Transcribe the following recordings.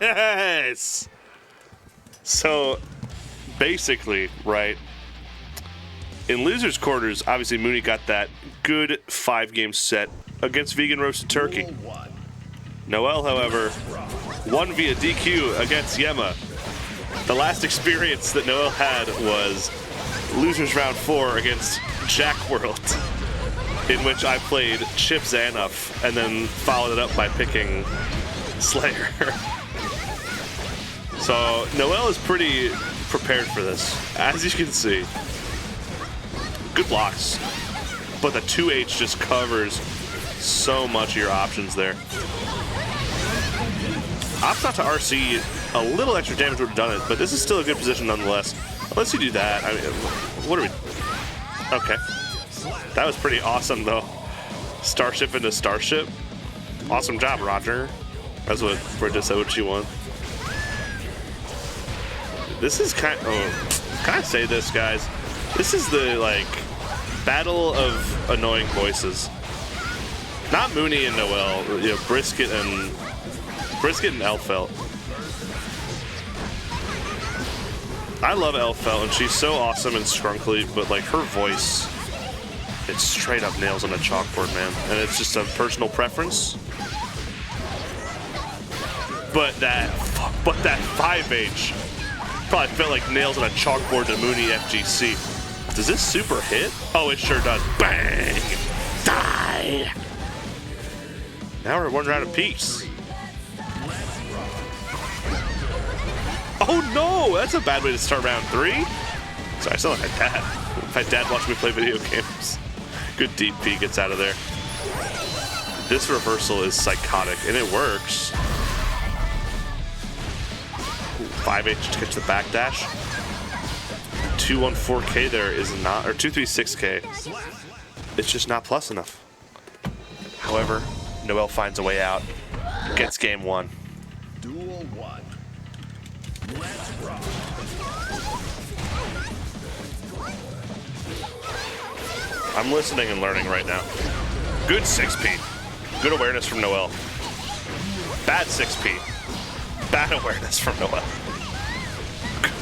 Yes! So, basically, right, in losers quarters, obviously Mooney got that good 5-game set against Vegan Roasted Turkey. Noel, however, won via DQ against Yema. The last experience that Noel had was losers round 4 against Jack World, in which I played Chip Xanoff and then followed it up by picking Slayer. So Noel is pretty prepared for this, as you can see. Good blocks, but the 2H just covers so much of your options there. Opt not to RC, a little extra damage would have done it, but this is still a good position nonetheless. Unless you do that, I mean, what are we? Okay, that was pretty awesome though. Starship into Starship. Awesome job, Roger. That's what Bridget said what she won. This is kind of, can I say this, guys? This is the, like, battle of annoying voices. Not Mooney and Noel, you know, Brisket and Elphelt. I love Elphelt, and she's so awesome and scrunkly, but, like, her voice, it's straight up nails on a chalkboard, man. And it's just a personal preference. But that 5H probably felt like nails on a chalkboard to Mooney FGC. Does this super hit? Oh, it sure does. Bang! Die! Now we're 1 round apiece. Oh no! That's a bad way to start round 3. Sorry, I sound like my dad. My dad watched me play video games. Good DP gets out of there. This reversal is psychotic, and it works. 5H to catch the backdash. 214K there is not, or 236K. It's just not plus enough. However, Noel finds a way out. Gets game 1. Duel 1. Let's rock. I'm listening and learning right now. Good 6P. Good awareness from Noel. Bad 6P. Bad awareness from Noel.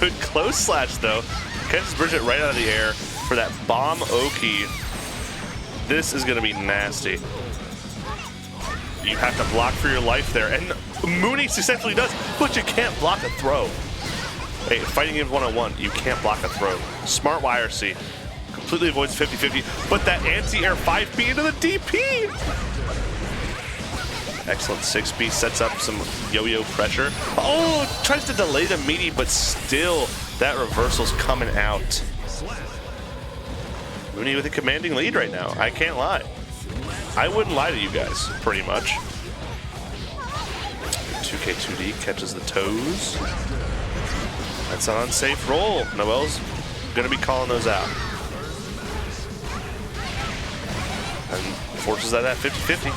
Good close slash though. Catches Bridget right out of the air for that bomb Oki. This is gonna be nasty. You have to block for your life there, and Mooney successfully does, but you can't block a throw. Hey, fighting in 1-on-1, you can't block a throw. Smart YRC. Completely avoids 50-50, but that anti-air 5B into the DP! Excellent 6B, sets up some yo-yo pressure. Oh, tries to delay the meaty, but still, that reversal's coming out. Mooney with a commanding lead right now, I can't lie. I wouldn't lie to you guys, pretty much. 2K2D catches the toes. That's an unsafe roll. Noel's gonna be calling those out. And forces that at 50-50.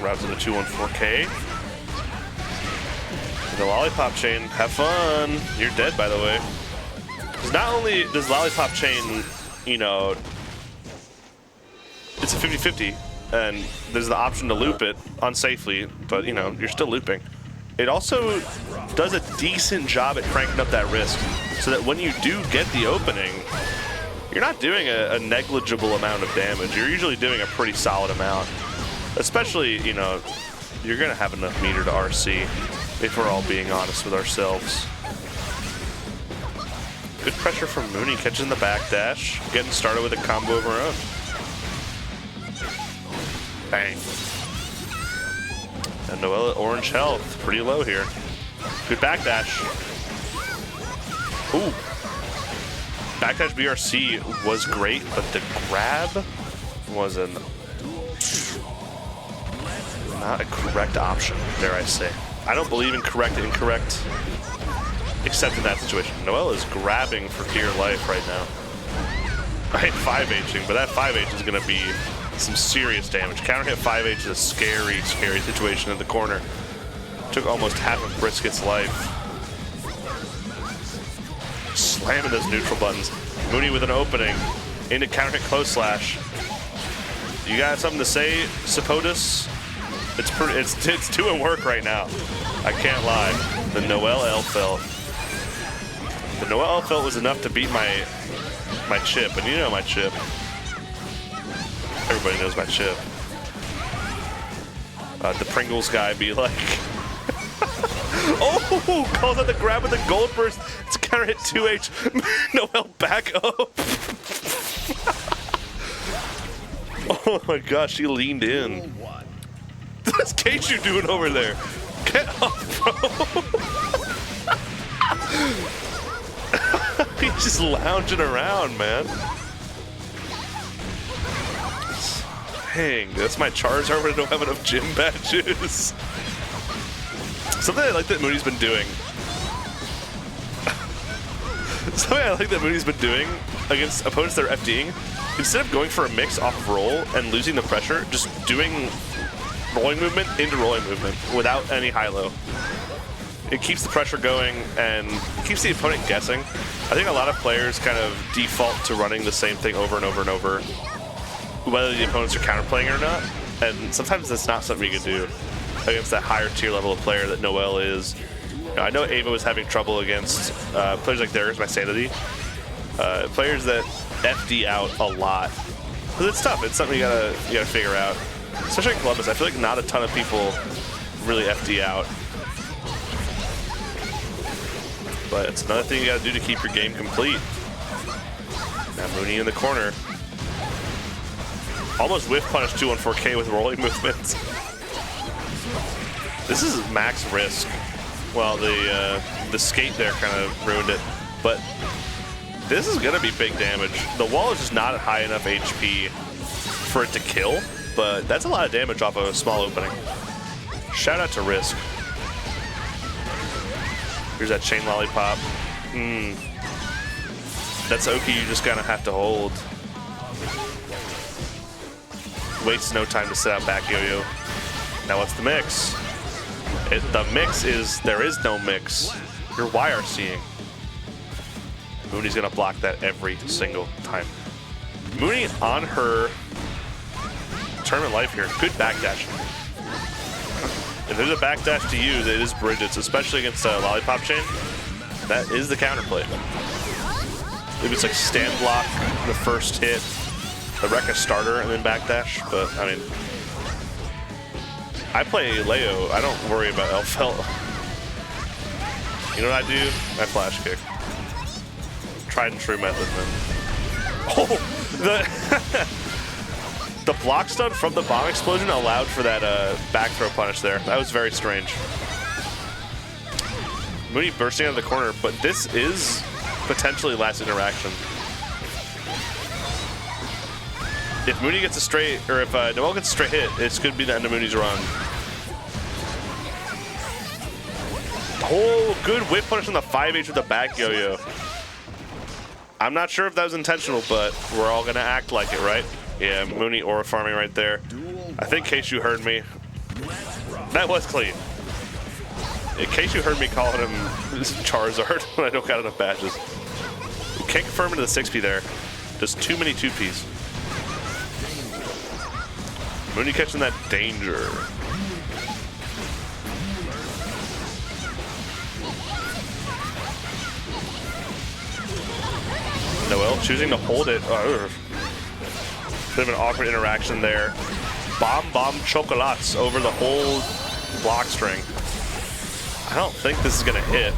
Routes into 214K. The lollipop chain, have fun. You're dead, by the way. Because not only does lollipop chain, you know, it's a 50-50, and there's the option to loop it unsafely, but you know, you're still looping. It also does a decent job at cranking up that risk, so that when you do get the opening, you're not doing a negligible amount of damage. You're usually doing a pretty solid amount. Especially, you know, you're gonna have enough meter to RC, if we're all being honest with ourselves. Good pressure from Mooney, catching the backdash, getting started with a combo of her own. Bang. And Noel at orange health, pretty low here. Good backdash. Ooh. Backdash BRC was great, but the grab was not a correct option, dare I say. I don't believe in correct and incorrect, except in that situation. Noel is grabbing for dear life right now. I hit 5Hing, but that 5H is going to be some serious damage. Counter hit 5H is a scary, scary situation in the corner. Took almost half of Brisket's life. Slamming those neutral buttons. Mooney with an opening into counter hit close slash. You got something to say, Sapotus? It's doing work right now. I can't lie. The Noel Elphelt. The Noel Elphelt was enough to beat my chip, and you know my chip. Everybody knows my chip. The Pringles guy be like, oh, calls out the grab with the gold burst. It's counter hit 2H. Noel back up. Oh my gosh, she leaned in. What's Keishu doing over there? Get up, bro. He's just lounging around, man. Dang, that's my Charizard, but I don't have enough gym badges. Something I like that Mooney's been doing. Something I like that Mooney's been doing against opponents that are FDing, instead of going for a mix off of roll and losing the pressure, just doing rolling movement into rolling movement without any high-low. It keeps the pressure going and keeps the opponent guessing. I think a lot of players kind of default to running the same thing over and over and over, whether the opponents are counterplaying or not. And sometimes that's not something you can do against that higher tier level of player that Noel is. You know, I know Ava was having trouble against players like There's My Sanity. Players that FD out a lot. Because it's tough. It's something you gotta figure out. Especially in Columbus, I feel like not a ton of people really FD out. But it's another thing you gotta do to keep your game complete. Now Mooney in the corner. Almost whiff punish 214K with rolling movements. This is max risk. Well, the skate there kind of ruined it. But this is gonna be big damage. The wall is just not at high enough HP for it to kill, but that's a lot of damage off of a small opening. Shout out to Risk. Here's that chain lollipop. That's Oki you just kind of have to hold. Wastes no time to set out back yo-yo. Now what's the mix? The mix is, there is no mix. You're YRCing. Mooney's gonna block that every single time. Mooney on her tournament life here. Good backdash. If there's a backdash to use, it is Bridget's, especially against a lollipop chain. That is the counterplay. It was like stand block the first hit, the wreck a starter, and then backdash. But I mean, I play Leo. I don't worry about Elphelt. You know what I do? I flash kick. Tried and true method, man. Oh, the block stun from the bomb explosion allowed for that back throw punish there. That was very strange. Mooney bursting out of the corner, but this is potentially last interaction. If Mooney gets a straight, or if Noel gets a straight hit, it's going to be the end of Mooney's run. Oh, good whip punish on the 5H with the back yo-yo. I'm not sure if that was intentional, but we're all going to act like it, right? Yeah, Mooney aura farming right there. I think Keishu heard me. That was clean. In case you heard me calling him Charizard when I don't got enough badges. Can't confirm into the 6P there. Just too many 2Ps. Mooney catching that danger. Noel choosing to hold it. Bit of an awkward interaction there. Bomb chocolates over the whole block string. I don't think this is gonna hit.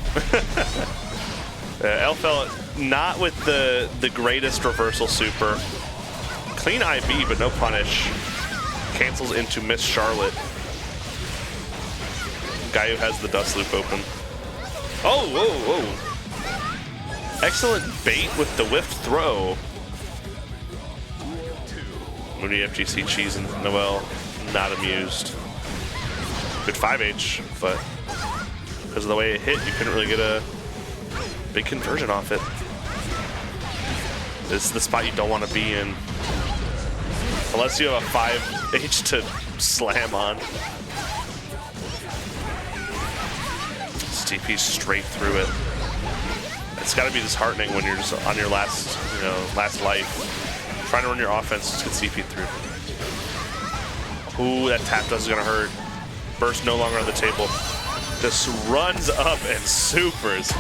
Elphelt not with the greatest reversal super. Clean IB, but no punish. Cancels into Miss Charlotte. Guy who has the dust loop open. Oh, whoa, whoa. Excellent bait with the whiffed throw. Mooney FGC cheese and Noel not amused. Good 5H, but because of the way it hit, you couldn't really get a big conversion off it. This is the spot you don't want to be in. Unless you have a 5H to slam on. TP straight through it. It's got to be disheartening when you're just on your last life. Trying to run your offense, just get CP through. Ooh, that tap dust is gonna hurt. Burst no longer on the table. Just runs up and supers.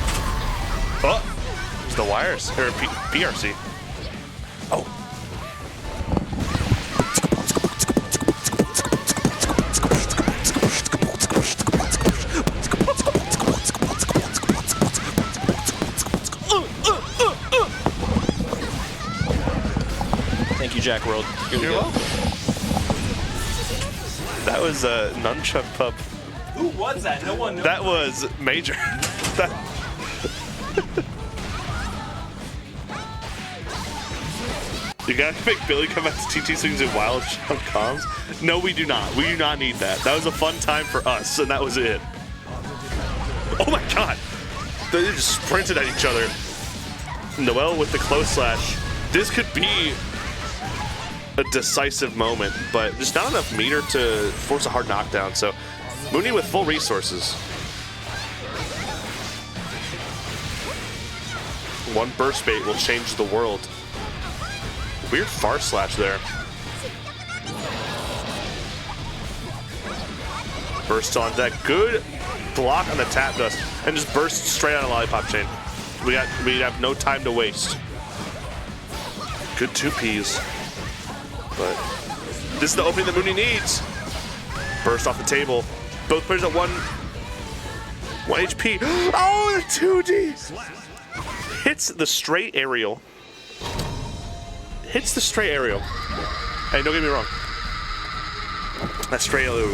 Oh, it's the wires, or PRC. Oh. Thank you, Jack World. Here we You're go. welcome. That was a nunchuck pup. Who was that? No one knows. That was Major. That- You gotta make Billy come out to TT swings and wild shot comms? No, we do not. We do not need that. That was a fun time for us, and that was it. Oh my god! They just sprinted at each other. Noel with the close slash. This could be a decisive moment, but there's not enough meter to force a hard knockdown, so Mooney with full resources. One burst bait will change the world. Weird far slash there. Burst on deck. Good block on the tap dust, and just burst straight on a lollipop chain. We have no time to waste. Good 2Ps. But this is the opening that Mooney needs. Burst off the table. Both players at 1 HP. Oh, the 2D! Hits the straight aerial. Hits the straight aerial. Hey, don't get me wrong. That straight aerial